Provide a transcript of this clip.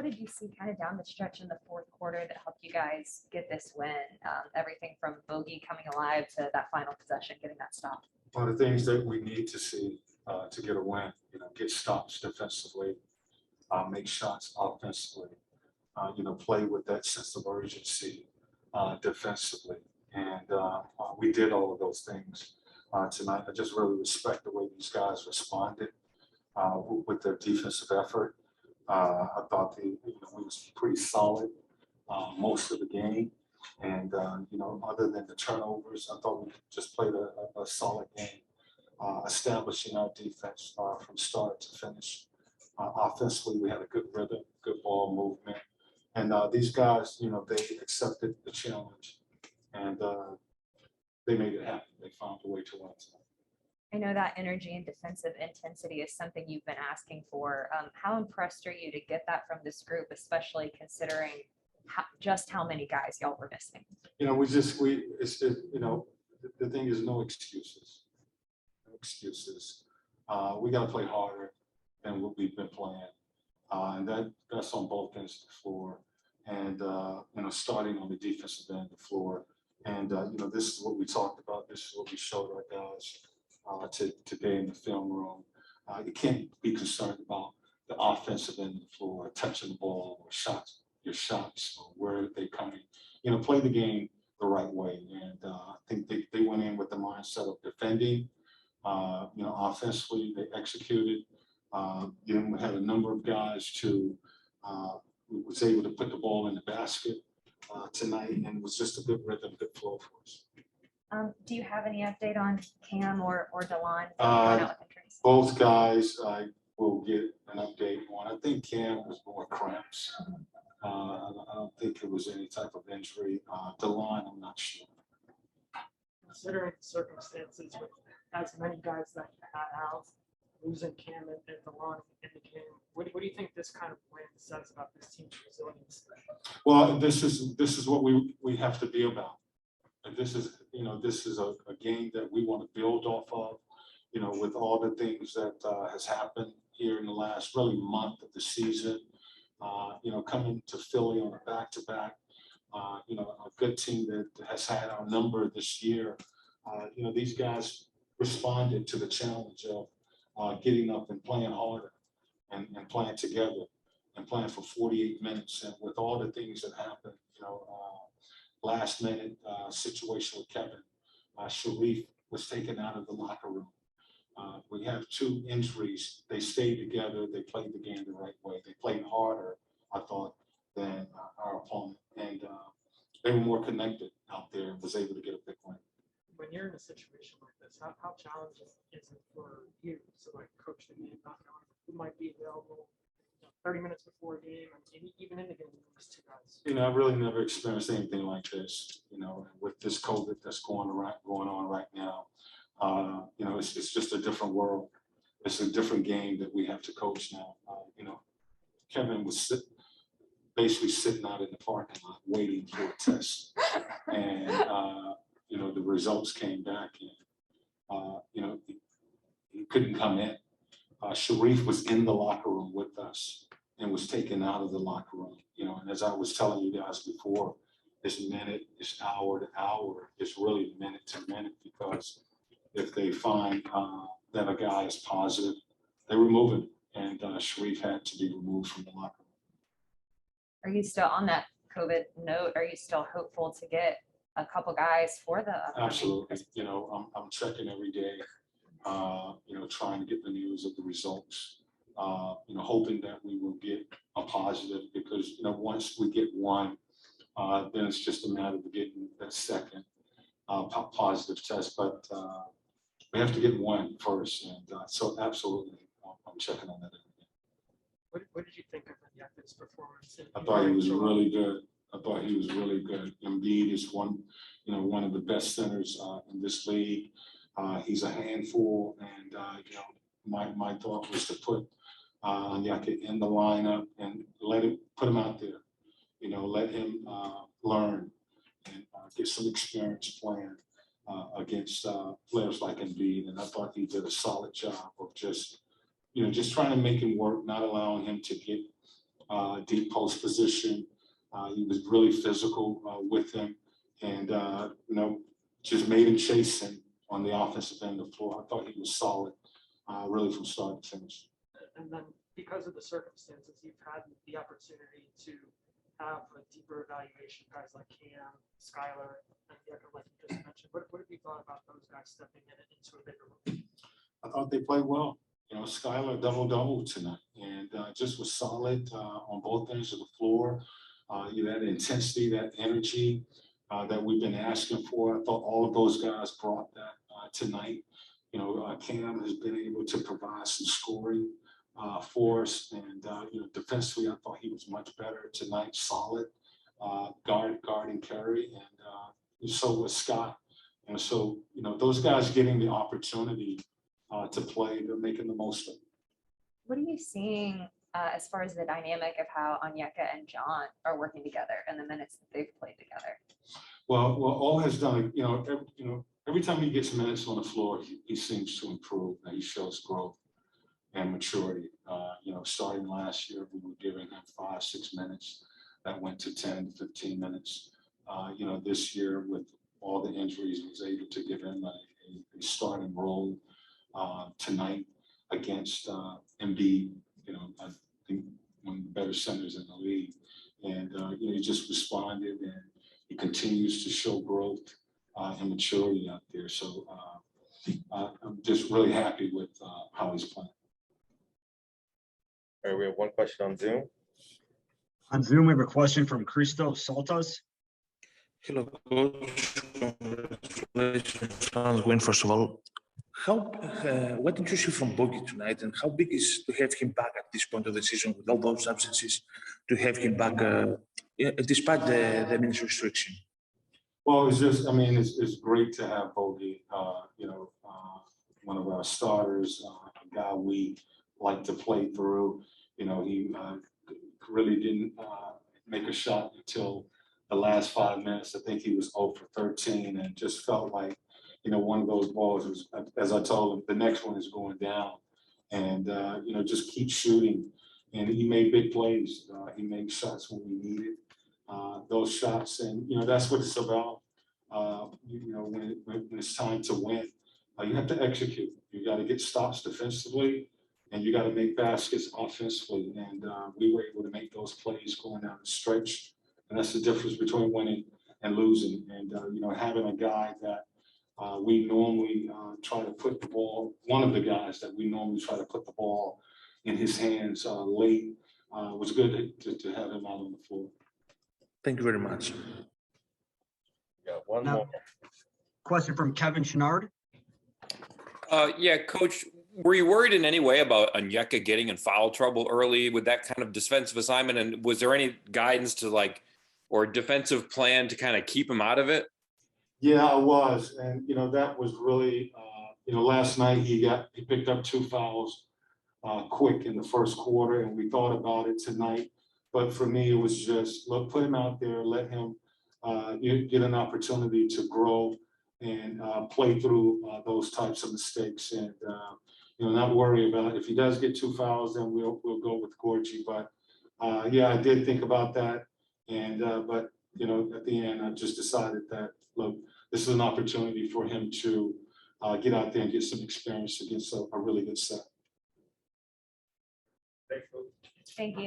what did you see kind of down the stretch in the fourth quarter that helped you guys get this win? Everything from bogey coming alive to that final possession, getting that stop. One of the things that we need to see to get a win, get stops defensively, make shots offensively, play with that sense of urgency defensively. And we did all of those things tonight. I just really respect the way these guys responded with their defensive effort. I thought we was pretty solid most of the game. And, other than the turnovers, I thought we just played a solid game, establishing our defense from start to finish. Offensively, we had a good rhythm, good ball movement. And these guys, they accepted the challenge and they made it happen. They found a way to win tonight. I know that energy and defensive intensity is something you've been asking for. How impressed are you to get that from this group, especially considering just how many guys y'all were missing? The thing is no excuses. No excuses. We got to play harder than what we've been playing. And that's on both ends of the floor. And, starting on the defensive end of the floor. And, this is what we talked about. This is what we showed our guys today in the film room. You can't be concerned about the offensive end of the floor, touching the ball or your shots, or where they coming. Play the game the right way. And I think they went in with the mindset of defending. Offensively, they executed. We had a number of guys was able to put the ball in the basket tonight, and it was just a good rhythm, good flow for us. Do you have any update on Cam or DeLon? Both guys I will get an update on. I think Cam was more cramps. I don't think it was any type of injury. DeLon, I'm not sure. Considering the circumstances with as many guys that you had out, losing Cam and DeLon in the game, what do you think this kind of win says about this team's resilience? Well, this is what we have to be about. And this is a game that we want to build off of, with all the things that has happened here in the last really month of the season. Coming to Philly on a back-to-back, a good team that has had our number this year. These guys responded to the challenge of getting up and playing harder and playing together and playing for 48 minutes. And with all the things that happened, last minute situation with Kevin, Sharif was taken out of the locker room. We have two injuries. They stayed together. They played the game the right way. They played harder, I thought, than our opponent. And they were more connected out there and was able to get a big win. When you're in a situation like this, how challenging is it for you to coach the game, not knowing who might be available 30 minutes before a game, and even in the game, these two guys? I've really never experienced anything like this. With this COVID that's going on right now. It's just a different world. It's a different game that we have to coach now. Kevin was basically sitting out in the parking lot waiting for a test, and the results came back, and he couldn't come in. Sharif was in the locker room with us and was taken out of the locker room. And as I was telling you guys before, it's minute, it's hour to hour, it's really minute to minute, because if they find that a guy is positive, they remove him, and Sharif had to be removed from the locker room. Are you still on that COVID note? Are you still hopeful to get a couple guys for the Absolutely. I'm checking every day, trying to get the news of the results, hoping that we will get a positive, because, once we get one, then it's just a matter of getting that second positive test. But we have to get one first. And so absolutely, I'm checking on that every day. What did you think of Yakup's performance? I thought he was really good. Embiid is one of the best centers in this league. He's a handful, and my thought was to put Yakup in the lineup and put him out there. Let him learn and get some experience playing against players like Embiid. And I thought he did a solid job of just trying to make him work, not allowing him to get deep post position. He was really physical with him, and just made him chase him on the offensive end of the floor. I thought he was solid, really from start to finish. And then because of the circumstances, you've had the opportunity to have a deeper evaluation, guys like Cam, Skylar, and Yeka, like you just mentioned. What have you thought about those guys stepping into a bigger role? I thought they played well. Skylar double tonight, and just was solid on both ends of the floor. That intensity, that energy that we've been asking for. I thought all of those guys brought that tonight. Cam has been able to provide some scoring for us, and defensively, I thought he was much better tonight. Solid guarding Curry, and so was Scott. And so those guys getting the opportunity to play, they're making the most of it. What are you seeing as far as the dynamic of how Onyeka and John are working together and the minutes that they've played together? Well, O has done, every time he gets minutes on the floor, he seems to improve. He shows growth and maturity. Starting last year, we were giving him 5-6 minutes. That went to 10 to 15 minutes. This year with all the injuries, was able to give him a starting role tonight against Embiid. I think one of the better centers in the league. And, he just responded, and he continues to show growth and maturity out there. So I'm just really happy with how he's playing. All right, we have one question on Zoom. On Zoom, we have a question from Christos Saltas. Hello, coach. Congratulations on the win, first of all. What did you see from Bogey tonight, and how big is to have him back at this point of the season with all those absences, to have him back despite the minutes restriction? Well, it's great to have Bogey, one of our starters, a guy we like to play through. He really didn't make a shot until the last 5 minutes. I think he was 0 for 13, and just felt like, one of those balls was, as I told him, the next one is going down, and just keep shooting. And he made big plays. He made shots when we needed those shots, and that's what it's about. When it's time to win, you have to execute. You got to get stops defensively, and you got to make baskets offensively. And we were able to make those plays going down the stretch, and that's the difference between winning and losing. And having a guy that we normally try to put the ball, one of the guys that we normally try to put the ball in his hands late, was good to have him out on the floor. Thank you very much. Yeah, one Now, more. question from Kevin Chenard. Yeah, Coach, were you worried in any way about Onyeka getting in foul trouble early with that kind of defensive assignment? And was there any guidance to or defensive plan to kind of keep him out of it? Yeah, I was, and that was really, last night he picked up 2 fouls quick in the first quarter, and we thought about it tonight. But for me, it was just put him out there, let him get an opportunity to grow and play through those types of mistakes, and not worry about it. If he does get 2 fouls, then we'll go with Gorgie. But yeah, I did think about that, and but at the end, I just decided that this is an opportunity for him to get out there and get some experience against a really good set. Thanks, folks. Thank you.